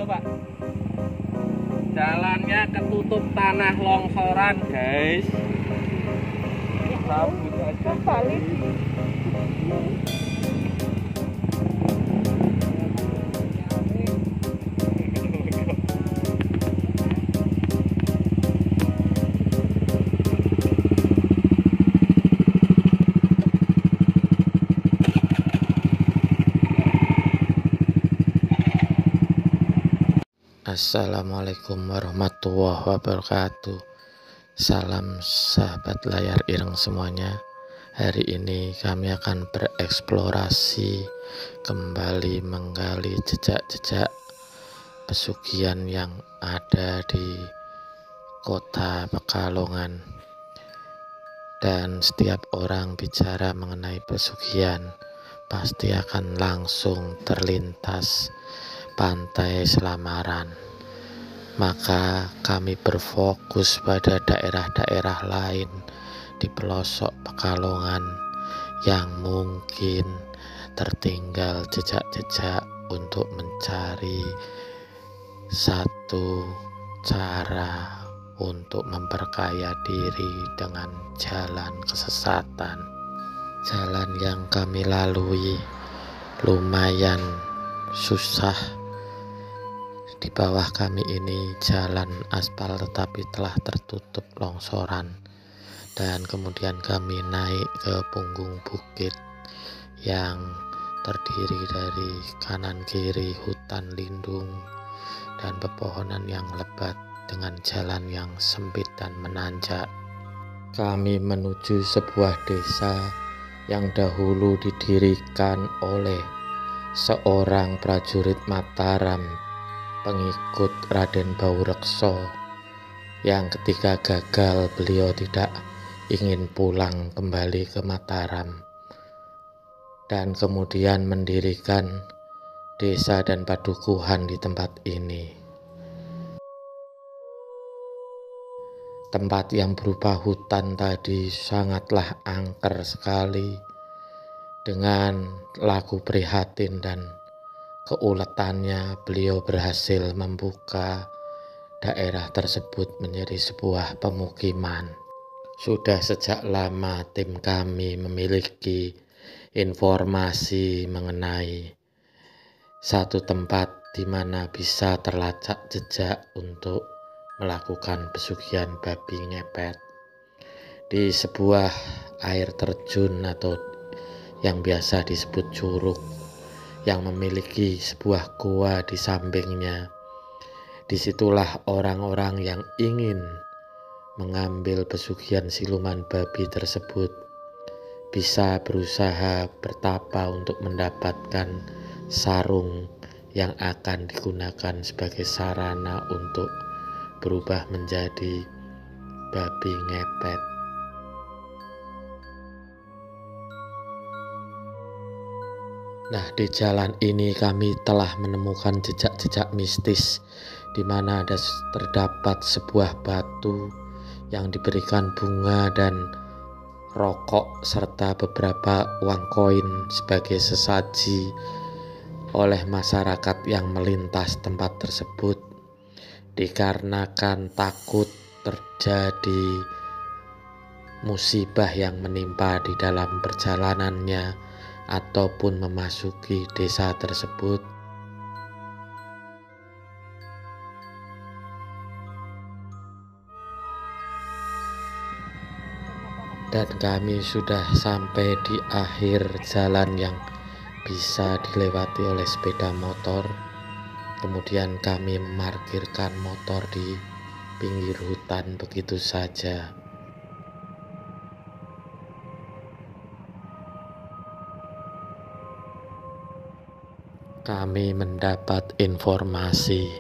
Pak. Jalannya ketutup tanah longsoran, guys. Sabut aja. Balik. Assalamualaikum warahmatullahi wabarakatuh. Salam sahabat layar ireng semuanya. Hari ini kami akan bereksplorasi, kembali menggali jejak-jejak pesugihan yang ada di kota Pekalongan. Dan setiap orang bicara mengenai pesugihan pasti akan langsung terlintas Pantai Selamaran. Maka kami berfokus pada daerah-daerah lain di pelosok Pekalongan yang mungkin tertinggal jejak-jejak untuk mencari satu cara untuk memperkaya diri dengan jalan kesesatan. Jalan yang kami lalui lumayan susah. Di bawah kami ini jalan aspal tetapi telah tertutup longsoran, dan kemudian kami naik ke punggung bukit yang terdiri dari kanan kiri hutan lindung dan pepohonan yang lebat dengan jalan yang sempit dan menanjak. Kami menuju sebuah desa yang dahulu didirikan oleh seorang prajurit Mataram, pengikut Raden Baurekso, yang ketika gagal beliau tidak ingin pulang kembali ke Mataram dan kemudian mendirikan desa dan padukuhan di tempat ini. Tempat yang berupa hutan tadi sangatlah angker sekali. Dengan laku prihatin dan keuletannya, beliau berhasil membuka daerah tersebut menjadi sebuah pemukiman. Sudah sejak lama tim kami memiliki informasi mengenai satu tempat di mana bisa terlacak jejak untuk melakukan pesugihan babi ngepet di sebuah air terjun atau yang biasa disebut curug, yang memiliki sebuah gua di sampingnya. Disitulah orang-orang yang ingin mengambil pesugihan siluman babi tersebut bisa berusaha bertapa untuk mendapatkan sarung yang akan digunakan sebagai sarana untuk berubah menjadi babi ngepet. Nah, di jalan ini kami telah menemukan jejak-jejak mistis di mana terdapat sebuah batu yang diberikan bunga dan rokok serta beberapa uang koin sebagai sesaji oleh masyarakat yang melintas tempat tersebut, dikarenakan takut terjadi musibah yang menimpa di dalam perjalanannya ataupun memasuki desa tersebut. Dan kami sudah sampai di akhir jalan yang bisa dilewati oleh sepeda motor. Kemudian kami memarkirkan motor di pinggir hutan begitu saja. Kami mendapat informasi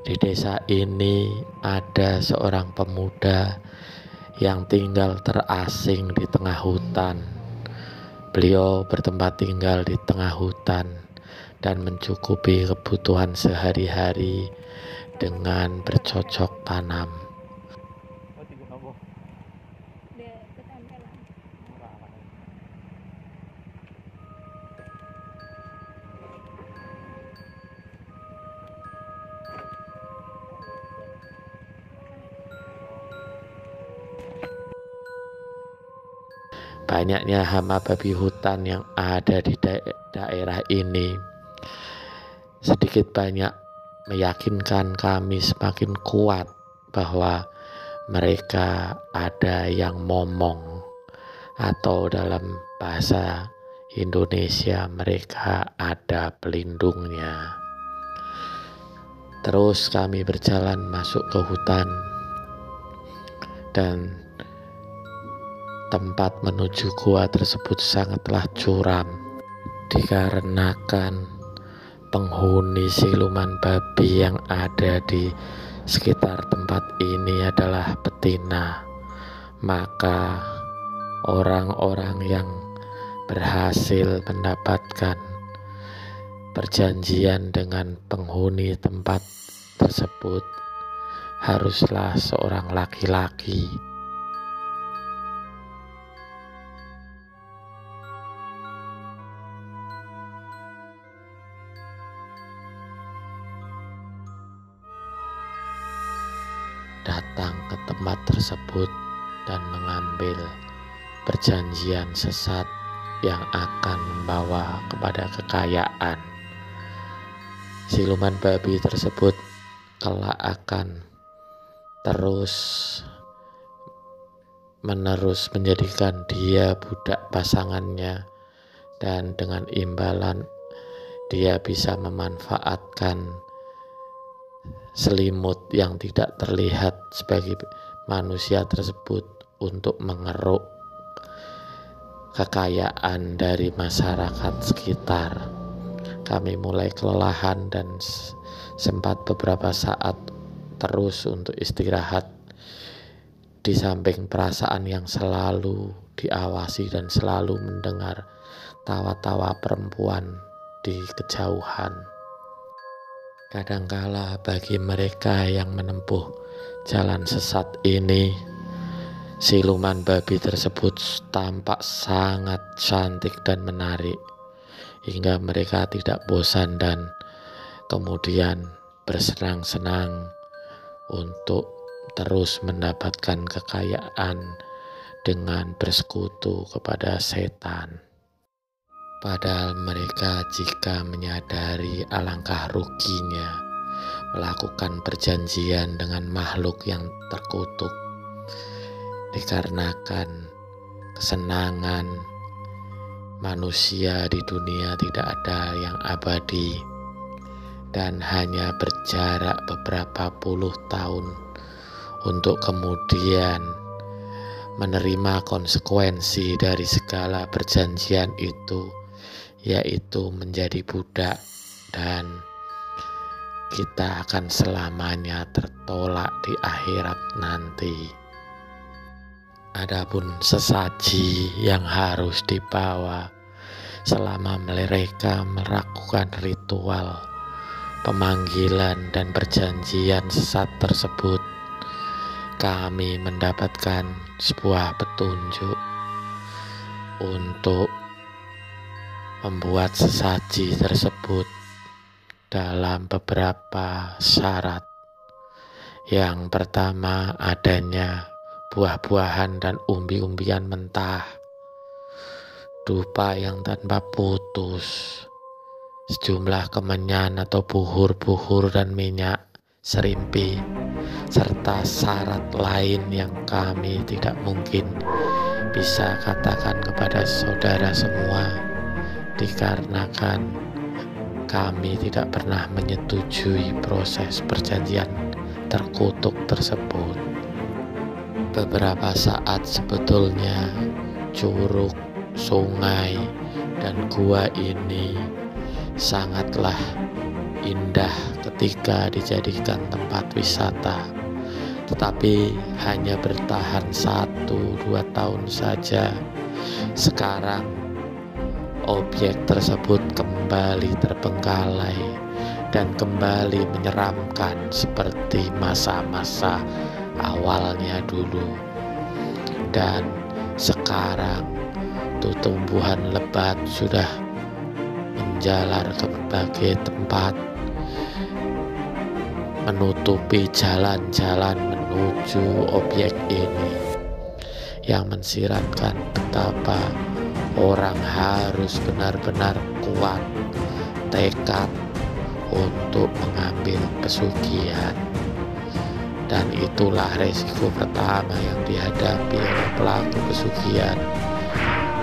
di desa ini ada seorang pemuda yang tinggal terasing di tengah hutan. Beliau bertempat tinggal di tengah hutan dan mencukupi kebutuhan sehari-hari dengan bercocok tanam. Banyaknya hama babi hutan yang ada di daerah ini sedikit banyak meyakinkan kami semakin kuat bahwa mereka ada yang momong, atau dalam bahasa Indonesia mereka ada pelindungnya. Terus kami berjalan masuk ke hutan dan tempat menuju gua tersebut sangatlah curam dikarenakan penghuni siluman babi yang ada di sekitar tempat ini adalah betina. Maka orang-orang yang berhasil mendapatkan perjanjian dengan penghuni tempat tersebut haruslah seorang laki-laki. Datang ke tempat tersebut dan mengambil perjanjian sesat yang akan membawa kepada kekayaan. Siluman babi tersebut kelak akan terus-menerus menjadikan dia budak pasangannya, dan dengan imbalan dia bisa memanfaatkan selimut yang tidak terlihat sebagai manusia tersebut untuk mengeruk kekayaan dari masyarakat sekitar. Kami mulai kelelahan dan sempat beberapa saat terus untuk istirahat, di samping perasaan yang selalu diawasi dan selalu mendengar tawa-tawa perempuan di kejauhan. Kadangkala bagi mereka yang menempuh jalan sesat ini, siluman babi tersebut tampak sangat cantik dan menarik, hingga mereka tidak bosan dan kemudian bersenang-senang untuk terus mendapatkan kekayaan dengan bersekutu kepada setan. Padahal mereka jika menyadari alangkah ruginya melakukan perjanjian dengan makhluk yang terkutuk, dikarenakan kesenangan manusia di dunia tidak ada yang abadi dan hanya berjarak beberapa puluh tahun untuk kemudian menerima konsekuensi dari segala perjanjian itu, yaitu menjadi budak, dan kita akan selamanya tertolak di akhirat nanti. Adapun sesaji yang harus dibawa selama mereka melakukan ritual pemanggilan dan perjanjian sesat tersebut, kami mendapatkan sebuah petunjuk untuk membuat sesaji tersebut dalam beberapa syarat. Yang pertama, adanya buah-buahan dan umbi-umbian mentah, dupa yang tanpa putus, sejumlah kemenyan atau buhur-buhur dan minyak serimpi, serta syarat lain yang kami tidak mungkin bisa katakan kepada saudara semua, dikarenakan kami tidak pernah menyetujui proses perjanjian terkutuk tersebut. Beberapa saat sebetulnya curug, sungai, dan gua ini sangatlah indah ketika dijadikan tempat wisata, tetapi hanya bertahan 1-2 tahun saja. Sekarang objek tersebut kembali terbengkalai dan kembali menyeramkan seperti masa-masa awalnya dulu. Dan sekarang tumbuhan lebat sudah menjalar ke berbagai tempat, menutupi jalan-jalan menuju objek ini, yang mensiratkan betapa orang harus benar-benar kuat tekad untuk mengambil pesugihan. Dan itulah resiko pertama yang dihadapi oleh pelaku pesugihan,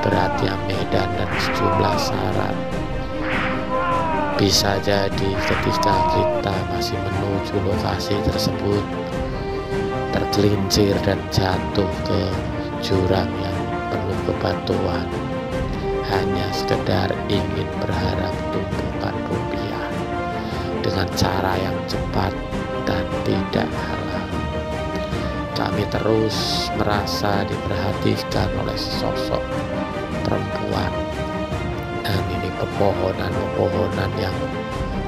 beratnya medan dan sejumlah syarat. Bisa jadi ketika kita masih menuju lokasi tersebut, tergelincir dan jatuh ke jurang yang penuh bebatuan, hanya sekedar ingin berharap tumpukan rupiah dengan cara yang cepat dan tidak halal. Kami terus merasa diperhatikan oleh sosok perempuan, dan ini pepohonan yang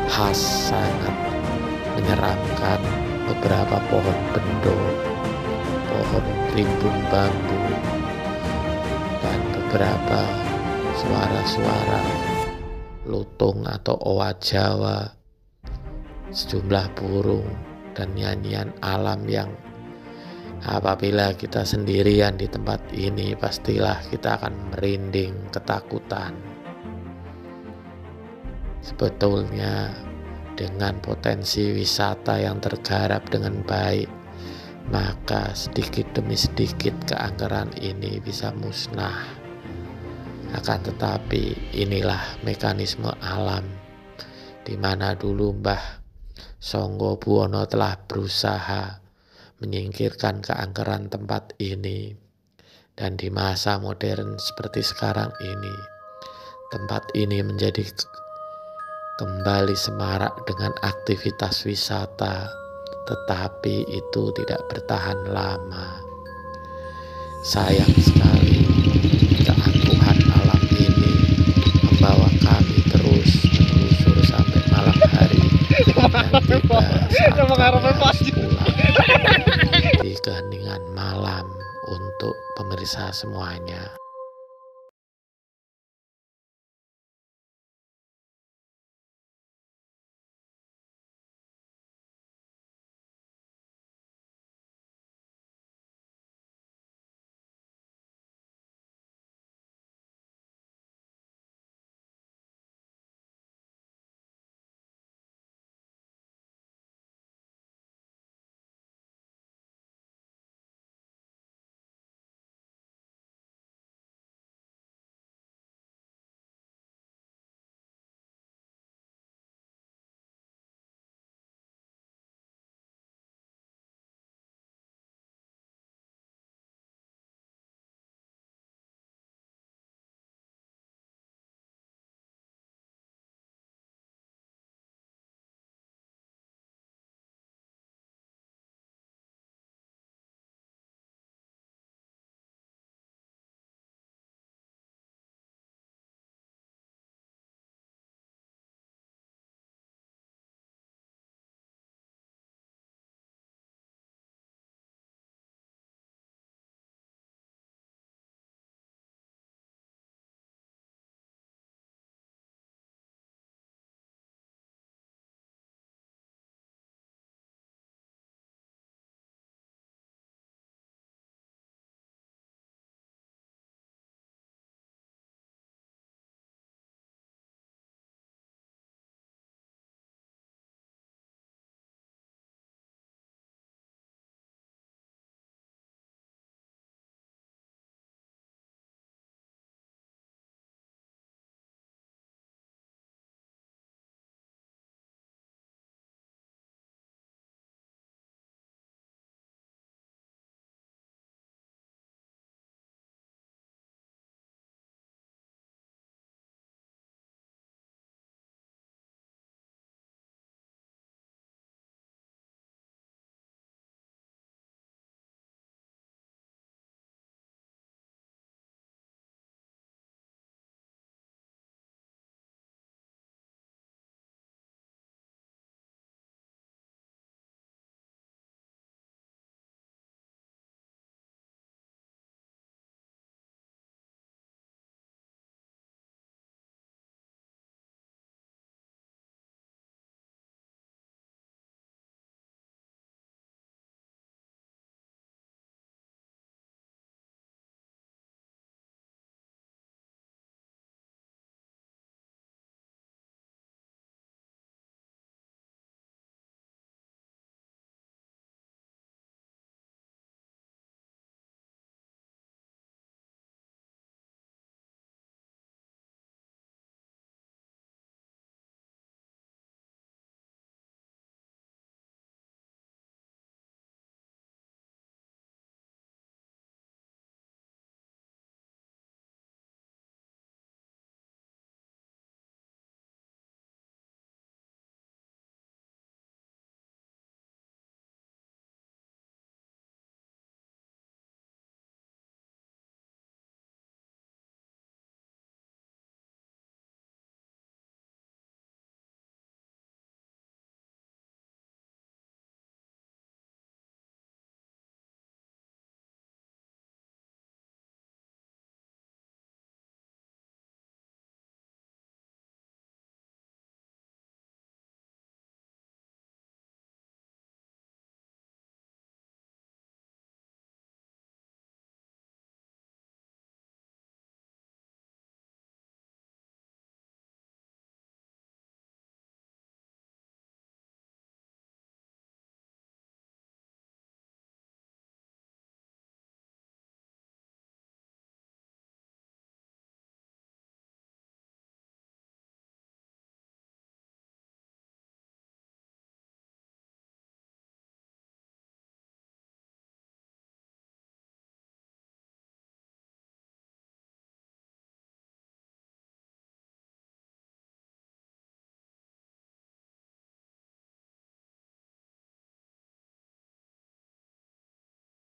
khas sangat menyeramkan. Beberapa pohon bendo, pohon rimbun bambu, dan beberapa suara-suara lutung atau owa Jawa, sejumlah burung, dan nyanyian alam yang apabila kita sendirian di tempat ini pastilah kita akan merinding ketakutan. Sebetulnya dengan potensi wisata yang tergarap dengan baik, maka sedikit demi sedikit keangkeran ini bisa musnah. Akan tetapi inilah mekanisme alam, di mana dulu Mbah Songgo Buwono telah berusaha menyingkirkan keangkeran tempat ini. Dan di masa modern seperti sekarang ini, tempat ini menjadi kembali semarak dengan aktivitas wisata, tetapi itu tidak bertahan lama. Sayang sekali, keangkuhan alam ini membawa kami terus menelusur sampai malam hari, dan tiba saat kami harus pulang di keheningan malam untuk pemirsa semuanya.